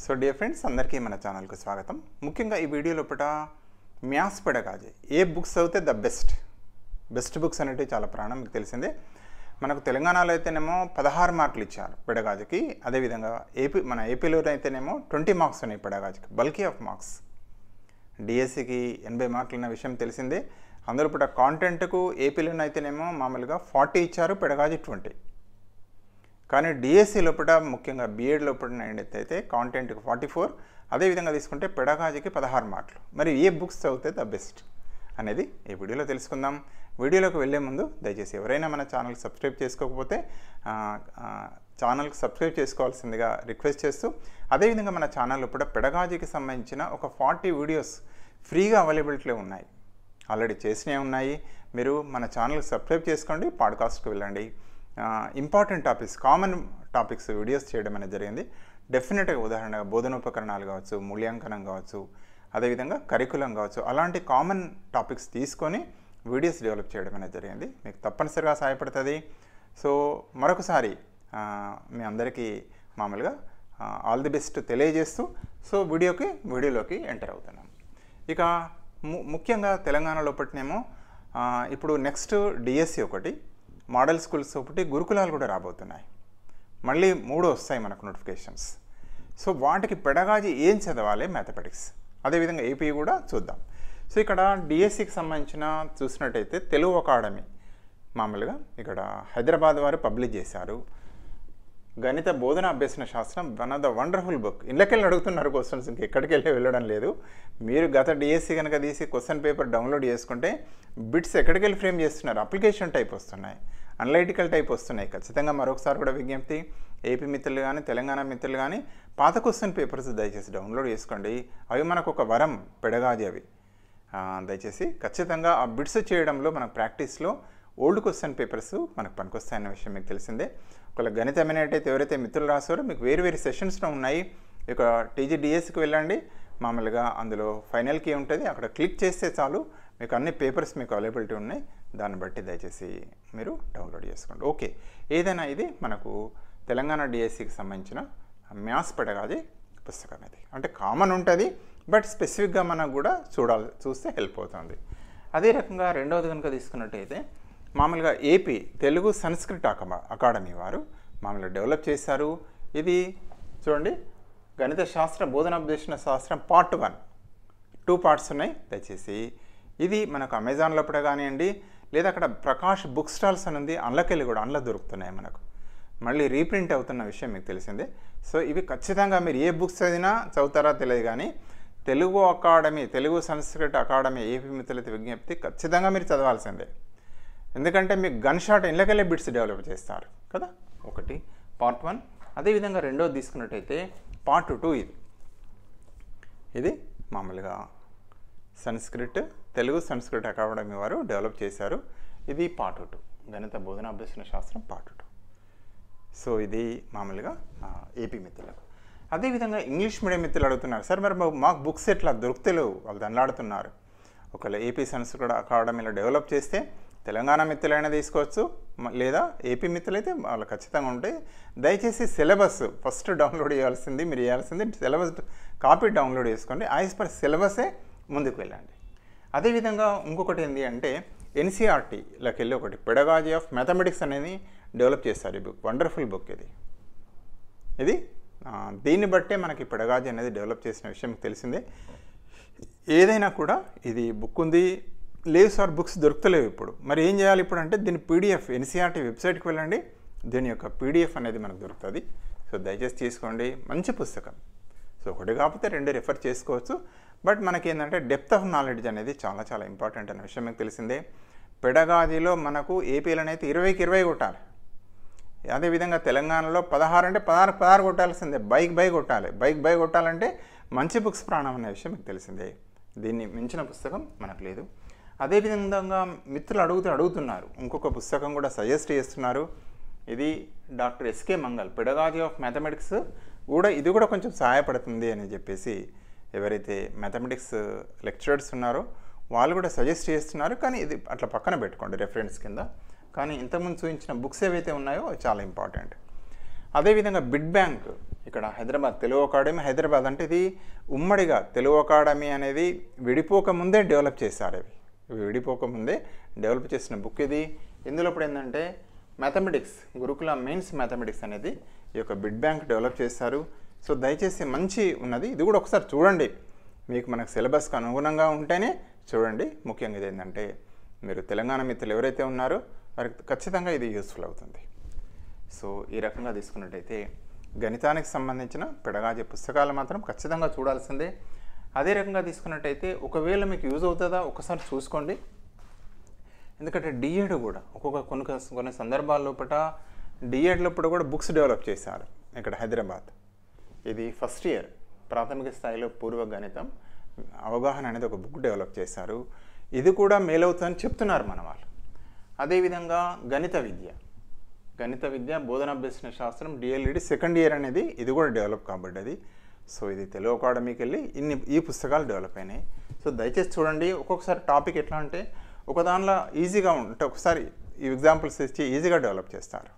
So dear friends అందరికీ మన ఛానల్కి స్వాగతం. ముఖ్యంగా ఈ వీడియో లోపల మ్యాథ్స్ పెడగాజీ ఏ బుక్స్ చదివితే ద బెస్ట్ బుక్స్ అనేవి చాలా ప్రాణం మీకు తెలిసిందే. మనకు తెలంగాణలో అయితేనేమో 16 మార్కులు ఇచ్చారు పెడగాజీకి. అదేవిధంగా ఏపీలో అయితేనేమో 20 మార్క్స్ ఉన్నాయి పెడగాజీకి, బల్కీ ఆఫ్ మార్క్స్. డిఎస్సికి 80 మార్కులు ఉన్న విషయం తెలిసిందే. అందులో ఇప్పుడు కాంటెంట్కు ఏపీలో అయితేనేమో మామూలుగా 40 ఇచ్చారు, పెడగాజీ 20. కానీ డిఎస్సి లోపల ముఖ్యంగా బీఎడ్ లోపల అయితే కాంటెంట్కి 44, అదేవిధంగా తీసుకుంటే పెడగాజీకి 16 మార్కులు. మరి ఏ బుక్స్ చదివితే ద బెస్ట్ అనేది ఈ వీడియోలో తెలుసుకుందాం. వీడియోలోకి వెళ్ళే ముందు దయచేసి ఎవరైనా మన ఛానల్కి సబ్స్క్రైబ్ చేసుకోకపోతే ఛానల్కి సబ్స్క్రైబ్ చేసుకోవాల్సిందిగా రిక్వెస్ట్ చేస్తూ, అదేవిధంగా మన ఛానల్లో కూడా పెడగాజీకి సంబంధించిన ఒక 40 వీడియోస్ ఫ్రీగా అవైలబిలిటీలో ఉన్నాయి, ఆల్రెడీ చేసినవి ఉన్నాయి. మీరు మన ఛానల్కి సబ్స్క్రైబ్ చేసుకోండి, పాడ్కాస్ట్కి వెళ్ళండి. Important topics, common topics videos చేయడం అనేది జరిగింది. డెఫినెట్గా ఉదాహరణగా బోధనోపకరణాలు కావచ్చు, మూల్యాంకనం కావచ్చు, అదేవిధంగా కరికులం కావచ్చు, అలాంటి కామన్ టాపిక్స్ తీసుకొని వీడియోస్ డెవలప్ చేయడం అనేది జరిగింది. మీకు తప్పనిసరిగా సహాయపడుతుంది. సో మరొకసారి మీ అందరికీ మామూలుగా ఆల్ ది బెస్ట్ తెలియజేస్తూ సో వీడియోలోకి ఎంటర్ అవుతున్నాం. ఇక ముఖ్యంగా తెలంగాణ లోపటినేమో ఇప్పుడు నెక్స్ట్ డిఎస్సి ఒకటి, మోడల్ స్కూల్స్ ఒకటి, గురుకులాలు కూడా రాబోతున్నాయి. మళ్ళీ 3 వస్తాయి మనకు నోటిఫికేషన్స్. సో వాటికి పెడగాజీ ఏం చదవాలి, మ్యాథమెటిక్స్, అదేవిధంగా ఏపీ కూడా చూద్దాం. సో ఇక్కడ డిఎస్సికి సంబంధించిన చూసినట్టయితే తెలుగు అకాడమీ మామూలుగా ఇక్కడ హైదరాబాద్ వారు పబ్లిష్ చేశారు. గణిత బోధన అభ్యసన శాస్త్రం one of the wonderful book. ఇళ్ళకెళ్ళి అడుగుతున్నారు క్వశ్చన్స్, ఇంకెక్కడికి వెళ్ళడం లేదు. మీరు గత డిఎస్సి కనుక తీసి క్వశ్చన్ పేపర్ డౌన్లోడ్ చేసుకుంటే బిట్స్ ఎక్కడికి వెళ్ళి ఫ్రేమ్ చేస్తున్నారు, అప్లికేషన్ టైప్ వస్తున్నాయి, అనలైటికల్ టైప్ వస్తున్నాయి. ఖచ్చితంగా మరొకసారి కూడా విజ్ఞప్తి, ఏపీ మిత్రులు కానీ తెలంగాణ మిత్రులు కానీ పాత క్వశ్చన్ పేపర్స్ దయచేసి డౌన్లోడ్ చేసుకోండి. అవి మనకు ఒక వరం పెడగాజీ. అవి దయచేసి ఖచ్చితంగా ఆ బిట్స్ చేయడంలో మనకు ప్రాక్టీస్లో ఓల్డ్ క్వశ్చన్ పేపర్స్ మనకు పనికొస్తాయన్న విషయం మీకు తెలిసిందే. ఒకవేళ గణితం అయితే ఎవరైతే మిత్రులు రాసారో మీకు వేరు సెషన్స్లో ఉన్నాయి. ఇక టీజీడిఎస్కి వెళ్ళండి, మామూలుగా అందులో ఫైనల్ కీ ఉంటుంది, అక్కడ క్లిక్ చేస్తే చాలు మీకు అన్ని పేపర్స్ మీకు అవైలబిలిటీ ఉన్నాయి. దాన్ని బట్టి దయచేసి మీరు డౌన్లోడ్ చేసుకోండి. ఓకే, ఏదైనా ఇది మనకు తెలంగాణ డిఎస్సికి సంబంధించిన మ్యాథ్స్ పెడగాజీ పుస్తకం. ఇది అంటే కామన్ ఉంటుంది, బట్ స్పెసిఫిక్గా మనకు కూడా చూస్తే హెల్ప్ అవుతుంది. అదే రకంగా రెండవది కనుక తీసుకున్నట్టయితే మామూలుగా ఏపీ తెలుగు సంస్కృత అకాడమీ వారు మామూలుగా డెవలప్ చేశారు. ఇది చూడండి, గణిత శాస్త్ర బోధనాభ్యసన శాస్త్రం పార్ట్ 1, 2 పార్ట్స్ ఉన్నాయి. దయచేసి ఇది మనకు అమెజాన్ లోపల కానివ్వండి, లేదా అక్కడ ప్రకాష్ బుక్ స్టాల్స్ అని ఉంది, అందులోకెళ్ళి కూడా అందులో దొరుకుతున్నాయి. మనకు మళ్ళీ రీప్రింట్ అవుతున్న విషయం మీకు తెలిసిందే. సో ఇవి ఖచ్చితంగా మీరు ఏ బుక్స్ చదువుతారో తెలియదు, కానీ తెలుగు అకాడమీ, తెలుగు సంస్కృత అకాడమీ ఏపీ మిత్రులైతే విజ్ఞప్తి, ఖచ్చితంగా మీరు చదవాల్సిందే. ఎందుకంటే మీకు గన్ షాట్ ఇళ్ళకెళ్ళే బిట్స్ డెవలప్ చేస్తారు కదా. ఒకటి పార్ట్ 1. అదేవిధంగా రెండోది తీసుకున్నట్టయితే పార్ట్ 2. ఇది మామూలుగా తెలుగు సంస్కృత అకాడమీ వారు డెవలప్ చేశారు. ఇది పార్ట్ 2, గణిత బోధన అభ్యసన శాస్త్రం పార్ట్ 2. సో ఇది మామూలుగా ఏపీ మిత్రులకు. అదేవిధంగా ఇంగ్లీష్ మీడియం మిత్రులు అడుగుతున్నారు, సార్ మరి మాకు బుక్స్ ఎట్లా దొరుకుతలేవు, వాళ్ళు దండాడుతున్నారు. ఒకవేళ ఏపీ సంస్కృత అకాడమీలో డెవలప్ చేస్తే తెలంగాణ మిత్రులైనా తీసుకోవచ్చు, లేదా ఏపీ మిత్రులైతే వాళ్ళు ఖచ్చితంగా ఉంటాయి. దయచేసి సిలబస్ ఫస్ట్ డౌన్లోడ్ చేయాల్సింది, మీరు చేయాల్సింది సిలబస్ కాపీ డౌన్లోడ్ చేసుకోండి. యాజ్ పర్ సిలబసే ముందుకు వెళ్ళండి. అదేవిధంగా ఇంకొకటి ఏంటి అంటే ఎన్సీఆర్టీలోకి వెళ్ళి ఒకటి పెడగాజీ ఆఫ్ మ్యాథమెటిక్స్ అనేది డెవలప్ చేస్తారు. ఈ బుక్ వండర్ఫుల్ బుక్. ఇది దీన్ని బట్టే మనకి పెడగాజీ అనేది డెవలప్ చేసిన విషయం తెలిసిందే. ఏదైనా కూడా ఇది బుక్ ఉంది, లేదు సార్ బుక్స్ దొరుకుతలేవు ఇప్పుడు, మరి ఏం చేయాలి ఇప్పుడు అంటే దీని పీడిఎఫ్ ఎన్సీఆర్టీ వెబ్సైట్కి వెళ్ళండి, దీని యొక్క పీడిఎఫ్ అనేది మనకు దొరుకుతుంది. సో దయచేసి తీసుకోండి, మంచి పుస్తకం. సో ఒకటి కాకపోతే 2 రెఫర్ చేసుకోవచ్చు. బట్ మనకి ఏంటంటే డెప్త్ ఆఫ్ నాలెడ్జ్ అనేది చాలా చాలా ఇంపార్టెంట్ అనే విషయం మీకు తెలిసిందే. పెడగాజీలో మనకు ఏపీలోనైతే 20కి 20 కొట్టాలి. అదేవిధంగా తెలంగాణలో 16 అంటే 16 కొట్టాల్సిందే. బైక్ కొట్టాలి. బైక్ కొట్టాలంటే మంచి బుక్స్ ప్రాణం అనే విషయం మీకు తెలిసిందే. దీన్ని మించిన పుస్తకం మనకు లేదు. అదేవిధంగా మిత్రులు అడుగుతున్నారు, ఇంకొక పుస్తకం కూడా సజెస్ట్ చేస్తున్నారు. ఇది doctor S K Mangal pedagogy of mathematics కూడా, ఇది కూడా కొంచెం సహాయపడుతుంది అని చెప్పేసి ఎవరైతే మ్యాథమెటిక్స్ లెక్చరర్స్ ఉన్నారో వాళ్ళు కూడా సజెస్ట్ చేస్తున్నారు. కానీ ఇది అట్లా పక్కన పెట్టుకోండి రెఫరెన్స్ కింద. కానీ ఇంతకుముందు చూపించిన బుక్స్ ఏవైతే ఉన్నాయో చాలా ఇంపార్టెంట్. అదేవిధంగా బిడ్ బ్యాంక్ ఇక్కడ హైదరాబాద్ తెలుగు అకాడమీ హైదరాబాద్ అంటే ఇది ఉమ్మడిగా తెలుగు అకాడమీ అనేది విడిపోకముందే డెవలప్ చేశారు. ఇవి విడిపోకముందే డెవలప్ చేసిన బుక్ ఇది. ఇందులో ఇప్పుడు ఏంటంటే మ్యాథమెటిక్స్ గురుకుల మెయిన్స్ మ్యాథమెటిక్స్ అనేది ఈ యొక్క బిడ్ బ్యాంక్ డెవలప్ చేశారు. సో దయచేసి మంచి ఉన్నది, ఇది కూడా ఒకసారి చూడండి. మీకు మనకు సిలబస్కి అనుగుణంగా ఉంటేనే చూడండి. ముఖ్యంగా ఇది ఏంటంటే మీరు తెలంగాణ మిత్రులు ఎవరైతే ఉన్నారో వారికి ఖచ్చితంగా ఇది యూస్ఫుల్ అవుతుంది. సో ఈ రకంగా తీసుకున్నట్టయితే గణితానికి సంబంధించిన పెడగాజీ పుస్తకాలు మాత్రం ఖచ్చితంగా చూడాల్సిందే. అదే రకంగా తీసుకున్నట్టయితే ఒకవేళ మీకు యూజ్ అవుతుందా ఒకసారి చూసుకోండి. ఎందుకంటే డిఎడ్ కూడా కొన్ని సందర్భాల లోపల డిఎడ్ లోపల కూడా బుక్స్ డెవలప్ చేశారు. ఇక్కడ హైదరాబాద్ ఇది ఫస్ట్ ఇయర్ ప్రాథమిక స్థాయిలో పూర్వ గణితం అవగాహన అనేది ఒక బుక్ డెవలప్ చేశారు. ఇది కూడా మేలవుతుందని చెప్తున్నారు మన వాళ్ళు. అదేవిధంగా గణిత విద్య బోధనాభ్యసన శాస్త్రం డిఎల్ఈడి సెకండ్ ఇయర్ అనేది ఇది కూడా డెవలప్ కాబడ్డది. సో ఇది తెలుగు అకాడమీకి వెళ్ళి ఈ పుస్తకాలు డెవలప్ అయినాయి. సో దయచేసి చూడండి. ఒక్కొక్కసారి టాపిక్ ఎట్లా అంటే ఒక దానిలో ఈజీగా ఉంటే ఒకసారి ఈ ఎగ్జాంపుల్స్ ఇచ్చి ఈజీగా డెవలప్ చేస్తారు.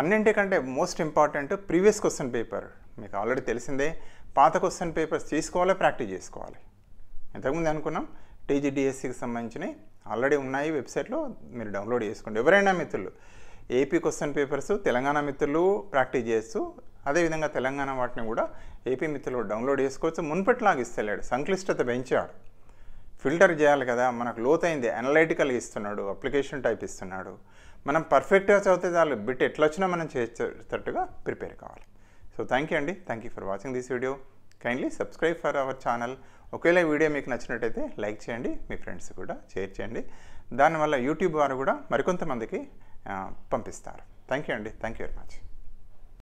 అన్నింటికంటే most important previous question paper. మీకు ఆల్రెడీ తెలిసిందే, పాత క్వశ్చన్ పేపర్స్ తీసుకోవాలి, ప్రాక్టీస్ చేసుకోవాలి. ఇంతకుముందు అనుకున్నాం టీజీడిఎస్సికి సంబంధించినవి ఆల్రెడీ ఉన్నాయి వెబ్సైట్లో, మీరు డౌన్లోడ్ చేసుకోండి. ఎవరైనా మిత్రులు ఏపీ క్వశ్చన్ పేపర్స్ తెలంగాణ మిత్రులు ప్రాక్టీస్ చేస్తూ అదేవిధంగా తెలంగాణ వాటిని కూడా ఏపీ మిత్రులు డౌన్లోడ్ చేసుకోవచ్చు. మున్పట్లాగా ఇస్తలేడు, సంక్లిష్టత పెంచాడు. ఫిల్టర్ చేయాలి కదా, మనకు లోతైంది అనలైటికల్గా ఇస్తున్నాడు, అప్లికేషన్ టైప్ ఇస్తున్నాడు. మనం పర్ఫెక్ట్గా చదివితే చాలు, బిట్ ఎట్లా వచ్చినా మనం చేసేటట్టుగా ప్రిపేర్ కావాలి. సో థ్యాంక్ యూ అండి. Thank you for watching this video. Kindly subscribe for our channel. ఒకవేళ ఈ వీడియో మీకు నచ్చినట్టయితే లైక్ చేయండి, మీ ఫ్రెండ్స్ కూడా షేర్ చేయండి. దానివల్ల యూట్యూబ్ వారు కూడా మరికొంతమందికి పంపిస్తారు. థ్యాంక్ యూ అండి. Thank you very much.